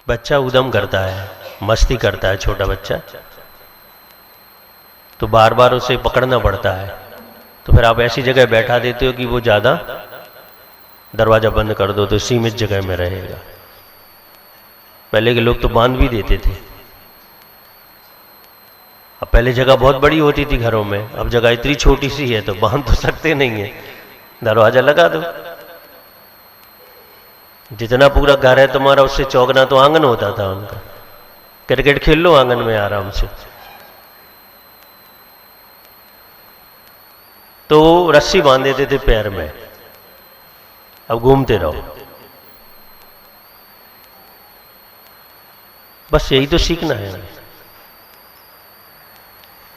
बच्चा उद्यम करता है, मस्ती करता है छोटा बच्चा, तो बार बार उसे पकड़ना पड़ता है। तो फिर आप ऐसी जगह बैठा देते हो कि वो ज़्यादा, दरवाज़ा बंद कर दो तो सीमित जगह में रहेगा। पहले के लोग तो बांध भी देते थे। अब पहले जगह बहुत बड़ी होती थी घरों में, अब जगह इतनी छोटी सी है तो बांध तो सकते नहीं है, दरवाज़ा लगा दो। जितना पूरा घर है तुम्हारा उससे चौगना तो आंगन होता था उनका, क्रिकेट खेल लो आंगन में आराम से। तो रस्सी बांध देते थे पैर में, अब घूमते रहो। बस यही तो सीखना है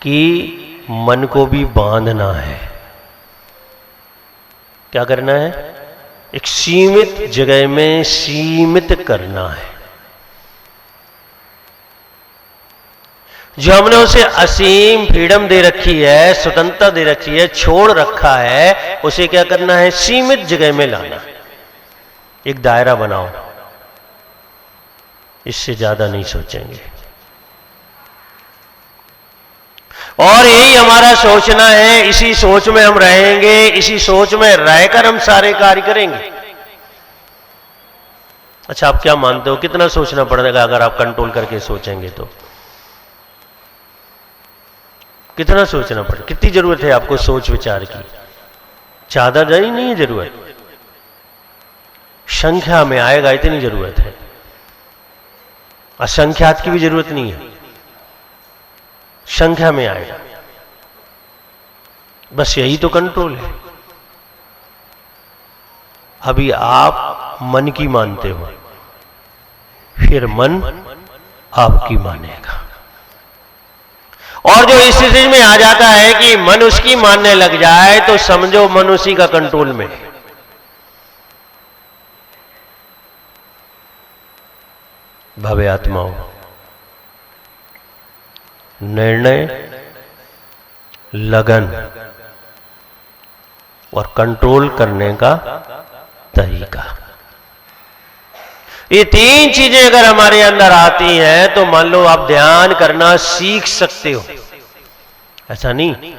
कि मन को भी बांधना है। क्या करना है? एक सीमित जगह में सीमित करना है। जो हमने उसे असीम फ्रीडम दे रखी है, स्वतंत्रता दे रखी है, छोड़ रखा है, उसे क्या करना है? सीमित जगह में लाना है। एक दायरा बनाओ, इससे ज्यादा नहीं सोचेंगे। और यही हमारा सोचना है, इसी सोच में हम रहेंगे, इसी सोच में रहकर हम सारे कार्य करेंगे। अच्छा, आप क्या मानते हो कितना सोचना पड़ेगा अगर आप कंट्रोल करके सोचेंगे तो? कितना सोचना पड़ेगा? कितनी जरूरत है आपको सोच विचार की? ज्यादा नहीं है जरूरत, संख्या में आएगा इतनी जरूरत है। असंख्यात की भी जरूरत नहीं है, संख्या में आएगा। बस यही तो कंट्रोल है। अभी आप मन की मानते हो, फिर मन आपकी मानेगा। और जो इस स्थिति में आ जाता है कि मन उसकी मानने लग जाए तो समझो मन उसी का कंट्रोल में है। भव्य आत्माओं, निर्णय, लगन और कंट्रोल करने का तरीका, ये तीन चीजें अगर हमारे अंदर आती हैं तो मान लो आप ध्यान करना सीख सकते हो। ऐसा नहीं,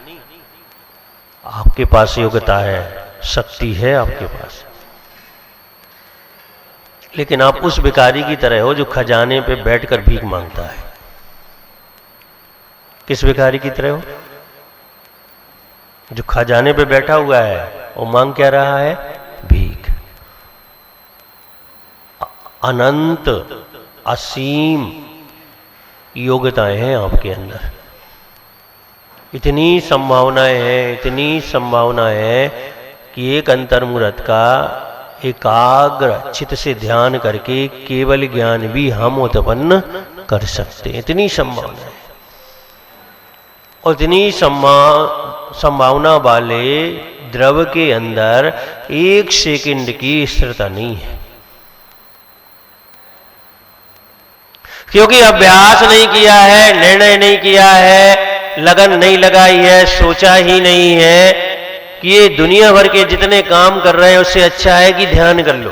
आपके पास योग्यता है, शक्ति है आपके पास, लेकिन आप उस भिखारी की तरह हो जो खजाने पे बैठकर भीख मांगता है। किस भिखारी की तरह हो? जो खजाने पे बैठा हुआ है, वो मांग क्या रहा है? भीख। अनंत असीम योग्यताएं हैं आपके अंदर, इतनी संभावनाएं हैं, इतनी संभावनाएं हैं कि एक अंतर्मुहूर्त का एकाग्र चित्त से ध्यान करके केवल ज्ञान भी हम उत्पन्न कर सकते हैं। इतनी संभावना है, और इतनी संभावना वाले द्रव के अंदर एक सेकंड की स्थिरता नहीं है, क्योंकि अभ्यास नहीं किया है, निर्णय नहीं किया है, लगन नहीं लगाई है, सोचा ही नहीं है कि ये दुनिया भर के जितने काम कर रहे हैं उससे अच्छा है कि ध्यान कर लो।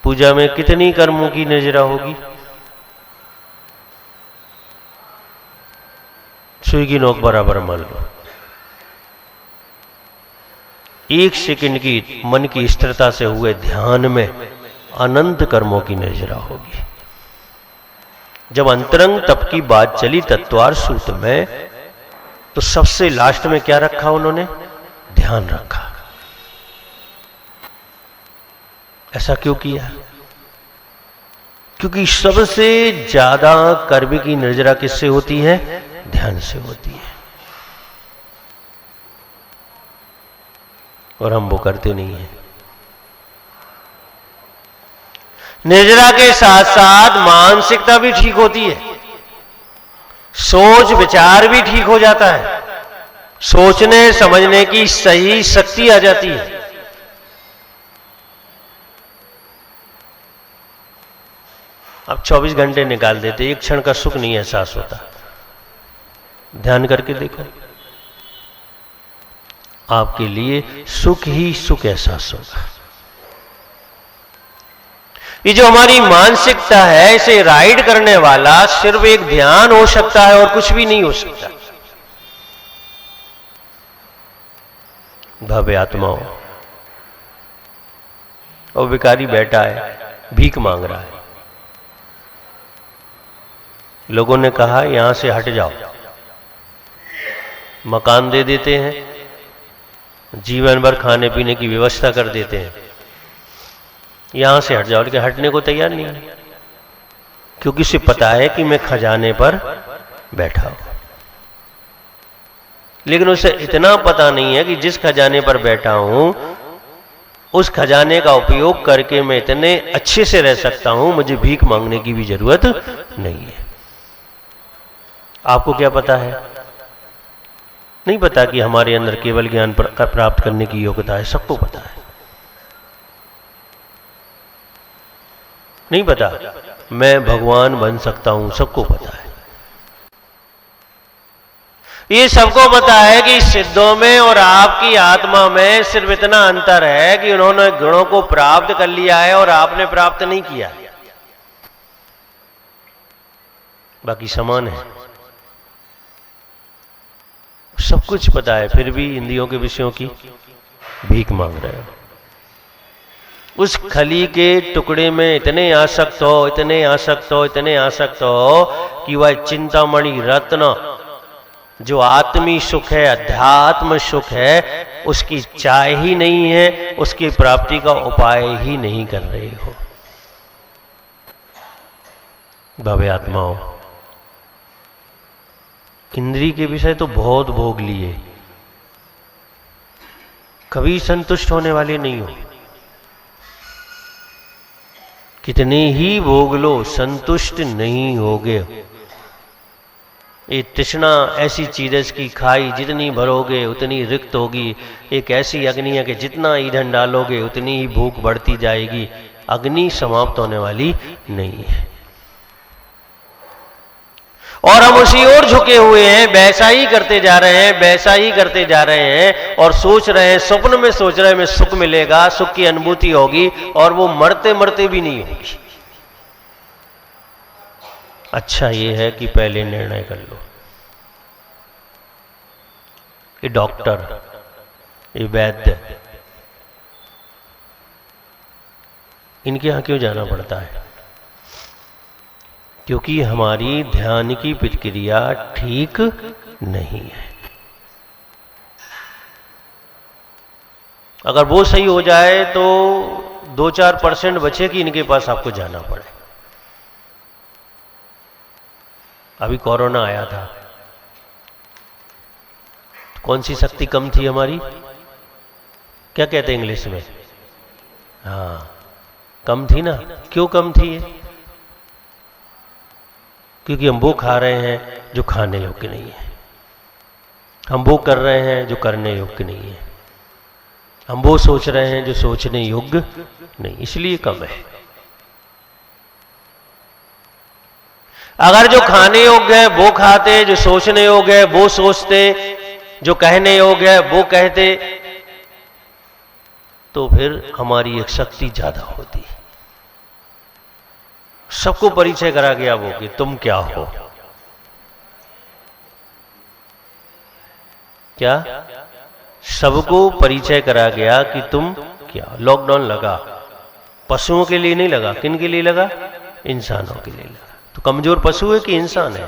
पूजा में कितनी कर्मों की नजरा होगी? सुई की नोक बराबर मान लो। एक सेकंड की मन की स्थिरता से हुए ध्यान में अनंत कर्मों की नजरा होगी। जब अंतरंग तप की बात चली तत्वार सूत्र में, तो सबसे लास्ट में क्या रखा उन्होंने? ध्यान रखा। ऐसा क्यों किया? क्योंकि सबसे ज्यादा कर्म की नजरा किससे होती है? ध्यान से होती है, और हम वो करते नहीं है। निर्जरा के साथ साथ मानसिकता भी ठीक होती है, सोच विचार भी ठीक हो जाता है, सोचने समझने की सही शक्ति आ जाती है। अब 24 घंटे निकाल देते, एक क्षण का सुख नहीं एहसास होता। ध्यान करके देखो, आपके लिए सुख ही सुख एहसास होगा। ये जो हमारी मानसिकता है, इसे राइड करने वाला सिर्फ एक ध्यान हो सकता है और कुछ भी नहीं हो सकता। भव्य आत्माओं, और भिखारी बैठा है, भीख मांग रहा है। लोगों ने कहा यहां से हट जाओ, मकान दे देते हैं, जीवन भर खाने पीने की व्यवस्था कर देते हैं, यहां से हट जाओ। लेकिन हटने को तैयार नहीं है, क्योंकि उसे पता है कि मैं खजाने पर बैठा हूं। लेकिन उसे इतना पता नहीं है कि जिस खजाने पर बैठा हूं, उस खजाने का उपयोग करके मैं इतने अच्छे से रह सकता हूं, मुझे भीख मांगने की भी जरूरत नहीं है। आपको क्या पता है? नहीं पता कि हमारे अंदर केवल ज्ञान प्राप्त करने की योग्यता है। सबको पता है। नहीं पता मैं भगवान बन सकता हूं, सबको पता है। ये सबको पता है कि सिद्धों में और आपकी आत्मा में सिर्फ इतना अंतर है कि उन्होंने गुणों को प्राप्त कर लिया है और आपने प्राप्त नहीं किया, बाकी समान है। सब कुछ पता है, फिर भी इंद्रियों के विषयों की भीख मांग रहे हो। उस खली के टुकड़े में इतने आसक्त हो, इतने आसक्त हो, इतने आसक्त हो कि वह चिंतामणि रत्न जो आत्मी सुख है, अध्यात्म सुख है, उसकी चाह ही नहीं है, उसकी प्राप्ति का उपाय ही नहीं कर रहे हो। भव्य आत्माओं, इंद्रिय के विषय तो बहुत भोग लिए, कभी संतुष्ट होने वाले नहीं हो। कितने ही भोग लो, संतुष्ट नहीं होगे। ये तृष्णा ऐसी चीज है, इसकी खाई जितनी भरोगे उतनी रिक्त होगी। एक ऐसी अग्नि है कि जितना ईंधन डालोगे उतनी ही भूख बढ़ती जाएगी। अग्नि समाप्त होने वाली नहीं है। और हम उसी ओर झुके हुए हैं, वैसा ही करते जा रहे हैं, वैसा ही करते जा रहे हैं, और सोच रहे हैं, स्वप्न में सोच रहे हैं, मैं सुख मिलेगा, सुख की अनुभूति होगी, और वो मरते मरते भी नहीं होगी। अच्छा ये है कि पहले निर्णय कर लो। ये डॉक्टर, ये वैद्य, इनके यहां क्यों जाना पड़ता है? क्योंकि हमारी ध्यान की प्रक्रिया ठीक नहीं है। अगर वो सही हो जाए तो 2-4% बचे कि इनके पास आपको जाना पड़े। अभी कोरोना आया था, कौन सी शक्ति कम थी हमारी? क्या कहते हैं इंग्लिश में? हाँ, कम थी ना। क्यों कम थी ये? क्योंकि हम वो खा रहे हैं जो खाने योग्य नहीं है, हम वो कर रहे हैं जो करने योग्य नहीं है, हम वो सोच रहे हैं जो सोचने योग्य नहीं, इसलिए कम है। अगर जो खाने योग्य है वो खाते, जो सोचने योग्य है वो सोचते, जो कहने योग्य है वो कहते, तो फिर हमारी एक शक्ति ज्यादा होती। सबको परिचय करा गया वो कि तुम क्या हो। क्या? सबको परिचय करा गया कि तुम क्या। लॉकडाउन लगा, पशुओं के लिए नहीं लगा। किन के लिए लगा? इंसानों के लिए लगा। तो कमजोर पशु है कि इंसान है?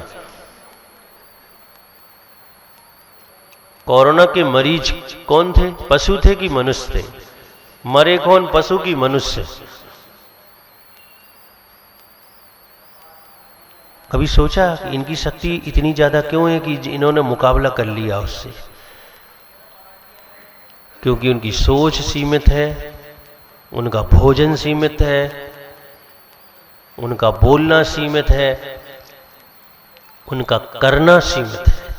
कोरोना के मरीज कौन थे? पशु थे कि मनुष्य थे? मरे कौन? पशु की मनुष्य? कभी सोचा कि इनकी शक्ति इतनी ज्यादा क्यों है कि इन्होंने मुकाबला कर लिया उससे? क्योंकि उनकी सोच सीमित है, उनका भोजन सीमित है, उनका बोलना सीमित है, उनका करना सीमित है।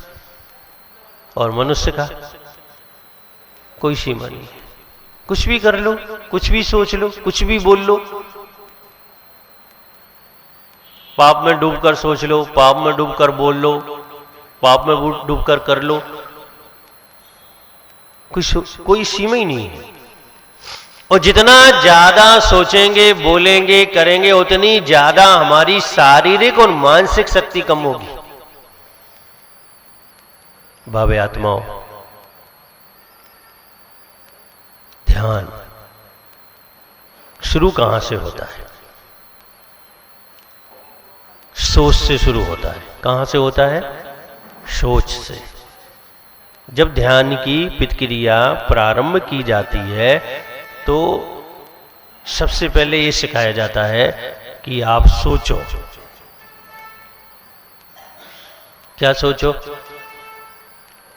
और मनुष्य का कोई सीमा नहीं है। कुछ भी कर लो, कुछ भी सोच लो, कुछ भी बोल लो, पाप में डूबकर सोच लो, पाप में डूबकर बोल लो, पाप में डूबकर कर लो, कोई सीमा ही नहीं है। और जितना ज्यादा सोचेंगे, बोलेंगे, करेंगे, उतनी ज्यादा हमारी शारीरिक और मानसिक शक्ति कम होगी। भावे आत्माओं, ध्यान शुरू कहां से होता है? सोच से शुरू होता है। कहां से होता है? सोच से। जब ध्यान की प्रक्रिया प्रारंभ की जाती है तो सबसे पहले यह सिखाया जाता है कि आप सोचो। क्या सोचो?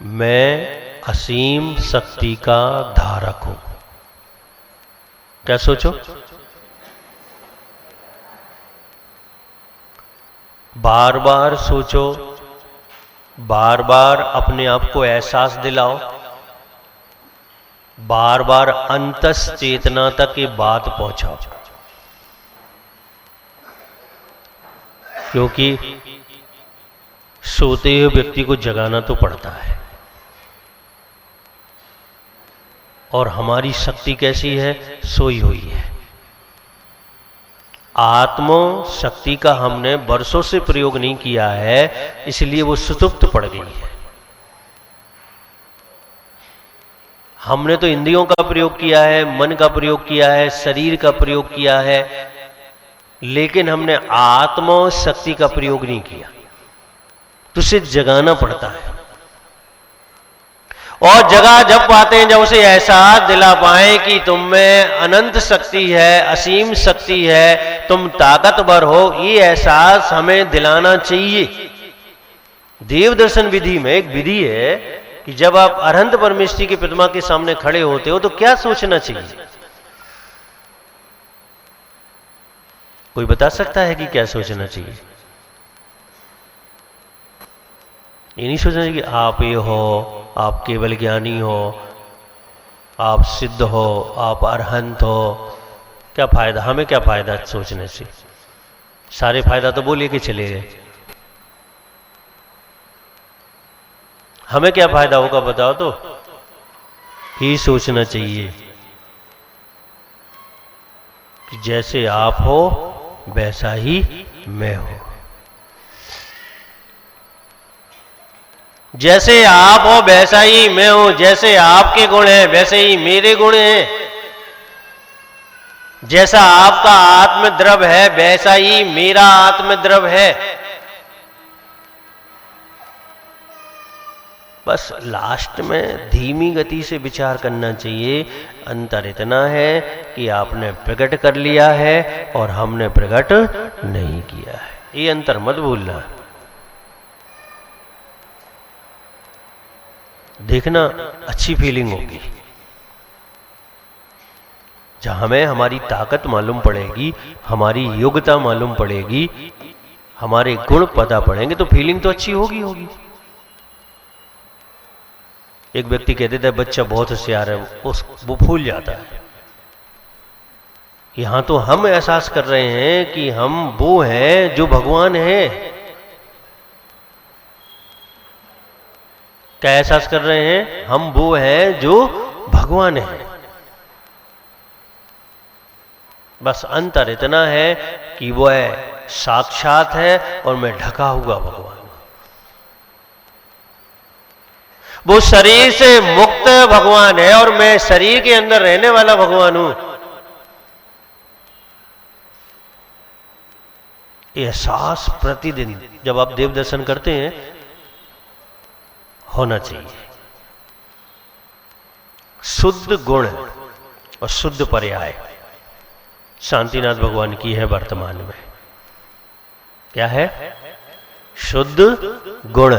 मैं असीम शक्ति का धारक हूं। क्या सोचो? बार बार सोचो, बार बार अपने आप को एहसास दिलाओ, बार बार अंतस चेतना तक ये बात पहुंचाओ। क्योंकि सोते हुए व्यक्ति को जगाना तो पड़ता है। और हमारी शक्ति कैसी है? सोई हुई है। आत्म शक्ति का हमने वर्षों से प्रयोग नहीं किया है, इसलिए वो सुसुप्त पड़ गई है। हमने तो इंद्रियों का प्रयोग किया है, मन का प्रयोग किया है, शरीर का प्रयोग किया है, लेकिन हमने आत्म शक्ति का प्रयोग नहीं किया। तो उसे जगाना पड़ता है। और जगह जब पाते हैं, जब उसे एहसास दिला पाए कि तुम में अनंत शक्ति है, असीम शक्ति है, तुम ताकतवर हो, ये एहसास हमें दिलाना चाहिए। देव दर्शन विधि में एक विधि है कि जब आप अनंत परमेश्वरी की प्रतिमा के सामने खड़े होते हो तो क्या सोचना चाहिए? कोई बता सकता है कि क्या सोचना चाहिए? ये नहीं सोचना चाहिए कि आप ये हो, आप केवल ज्ञानी हो, आप सिद्ध हो, आप अरहंत हो। क्या फायदा? हमें क्या फायदा सोचने से? सारे फायदा तो वो लेके चले गए। हमें क्या फायदा होगा बताओ तो? ही सोचना चाहिए कि जैसे आप हो वैसा ही मैं हूं। जैसे आप हो वैसा ही मैं हूं। जैसे आपके गुण हैं वैसे ही मेरे गुण हैं। जैसा आपका आत्मद्रव है वैसा ही मेरा आत्मद्रव है। बस लास्ट में धीमी गति से विचार करना चाहिए। अंतर इतना है कि आपने प्रकट कर लिया है और हमने प्रकट नहीं किया है। ये अंतर मत भूलना। देखना, अच्छी फीलिंग होगी। जहां हमें हमारी ताकत मालूम पड़ेगी, हमारी योग्यता मालूम पड़ेगी, हमारे गुण पता पड़ेंगे तो फीलिंग तो अच्छी होगी। एक व्यक्ति कह देता है बच्चा बहुत होशियार है, वो भूल जाता है। यहां तो हम एहसास कर रहे हैं कि हम वो हैं जो भगवान हैं। क्या एहसास कर रहे हैं? हम वो हैं जो भगवान हैं। बस अंतर इतना है कि वो है साक्षात है और मैं ढका हुआ भगवान हूं। वो शरीर से मुक्त भगवान है और मैं शरीर के अंदर रहने वाला भगवान हूं। एहसास प्रतिदिन जब आप देव दर्शन करते हैं होना चाहिए। शुद्ध गुण और शुद्ध पर्याय शांतिनाथ भगवान की है वर्तमान में। क्या है? शुद्ध गुण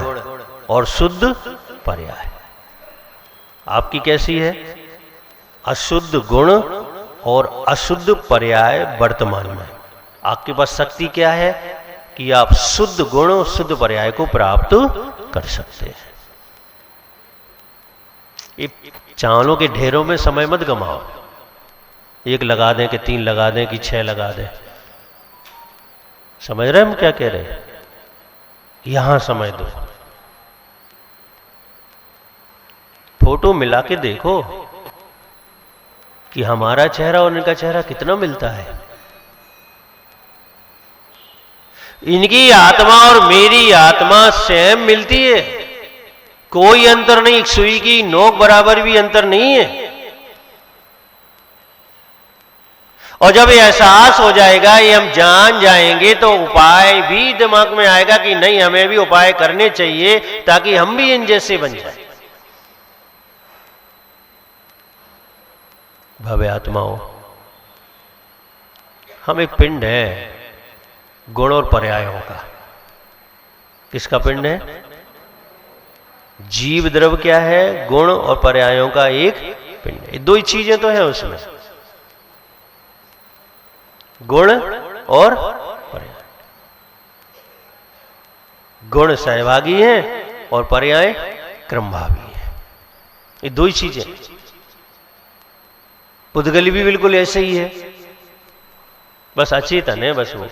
और शुद्ध पर्याय। आपकी कैसी है? अशुद्ध गुण और अशुद्ध पर्याय वर्तमान में। आपके पास शक्ति क्या है कि आप शुद्ध गुण और शुद्ध पर्याय को प्राप्त कर सकते हैं। ये चावलों के ढेरों में समय मत गमाओ। एक लगा दें कि 3 लगा दें कि 6 लगा दें। समझ रहे हम क्या कह रहे हैं? यहां समझ दो। फोटो मिला के देखो कि हमारा चेहरा और इनका चेहरा कितना मिलता है। इनकी आत्मा और मेरी आत्मा सेम मिलती है, कोई अंतर नहीं, सुई की नोक बराबर भी अंतर नहीं है। और जब ये एहसास हो जाएगा, ये हम जान जाएंगे, तो उपाय भी दिमाग में आएगा कि नहीं, हमें भी उपाय करने चाहिए ताकि हम भी इन जैसे बन जाए। भव्य आत्माओं, हम एक पिंड है गुण और पर्यायों का। किसका पिंड है? जीव द्रव क्या है? गुण और पर्यायों का एक पिंड है। दो ही चीजें तो हैं उसमें, गुण और पर्याय। गुण सहभागी हैं और पर्याय क्रमभावी हैं। ये दो ही चीजें। पुद्गल भी बिल्कुल ऐसे ही है, बस अचेतन है, बस वो।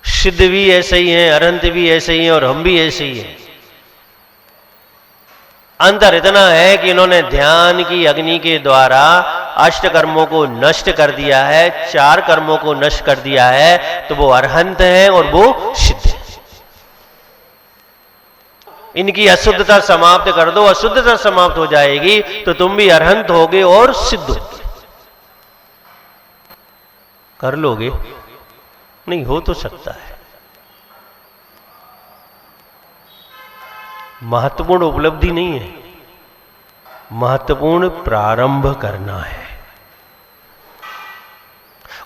सिद्ध भी ऐसे ही हैं, अरहंत भी ऐसे ही हैं, और हम भी ऐसे ही हैं। अंतर इतना है कि इन्होंने ध्यान की अग्नि के द्वारा अष्ट कर्मों को नष्ट कर दिया है, 4 कर्मों को नष्ट कर दिया है, तो वो अरहंत है और वो सिद्ध है। इनकी अशुद्धता समाप्त कर दो, अशुद्धता समाप्त हो जाएगी तो तुम भी अरहंत होगे और सिद्ध होगे। कर लोगे? नहीं, हो तो सकता है। महत्वपूर्ण उपलब्धि नहीं है, महत्वपूर्ण प्रारंभ करना है।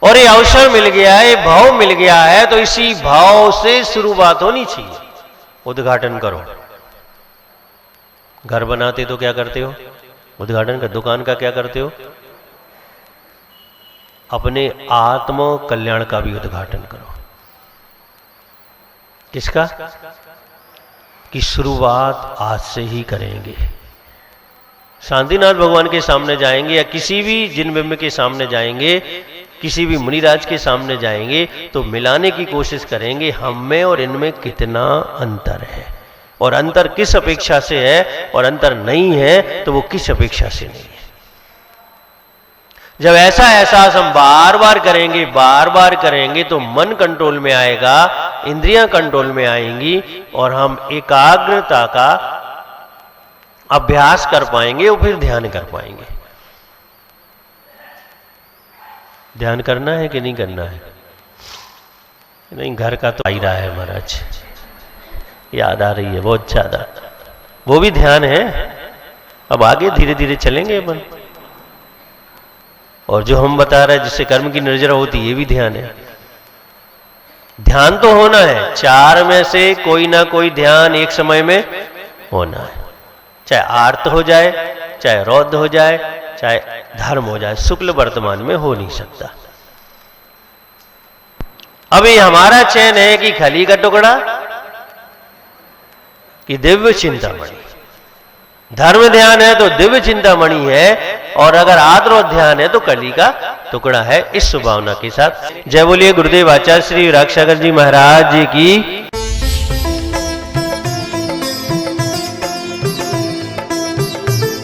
और ये अवसर मिल गया है, ये भाव मिल गया है, तो इसी भाव से शुरुआत होनी चाहिए। उद्घाटन करो। घर बनाते तो क्या करते हो? उद्घाटन कर। दुकान का क्या करते हो? अपने आत्म कल्याण का भी उद्घाटन करो। किसका? की शुरुआत आज से ही करेंगे। शांतिनाथ भगवान के सामने जाएंगे या किसी भी जिनबिंब के सामने जाएंगे, किसी भी मुनिराज के सामने जाएंगे, तो मिलाने की कोशिश करेंगे हम में और इनमें कितना अंतर है, और अंतर किस अपेक्षा से है, और अंतर नहीं है तो वो किस अपेक्षा से नहीं है। जब ऐसा एहसास हम बार बार करेंगे, बार बार करेंगे, तो मन कंट्रोल में आएगा, इंद्रियां कंट्रोल में आएंगी, और हम एकाग्रता का अभ्यास कर पाएंगे और फिर ध्यान कर पाएंगे। ध्यान करना है कि नहीं करना है? नहीं, घर का तो आ ही रहा है महाराज, याद आ रही है बहुत ज्यादा। वो भी ध्यान है। अब आगे धीरे धीरे चलेंगे अपन। और जो हम बता रहे हैं जिससे कर्म की निर्जरा होती, ये भी ध्यान है। ध्यान तो होना है, 4 में से कोई ना कोई ध्यान एक समय में होना है। चाहे आर्त हो जाए, चाहे रौद्र हो जाए, चाहे धर्म हो जाए, शुक्ल वर्तमान में हो नहीं सकता। अभी हमारा चयन है कि खली का टुकड़ा कि दिव्य चिंतामणि। धर्म ध्यान है तो दिव्य चिंतामणि है, और अगर आत्म ध्यान है तो कली का टुकड़ा है। इस शुभभावना के साथ जय बोलिए गुरुदेव आचार्य श्री विराग सागर जी महाराज जी की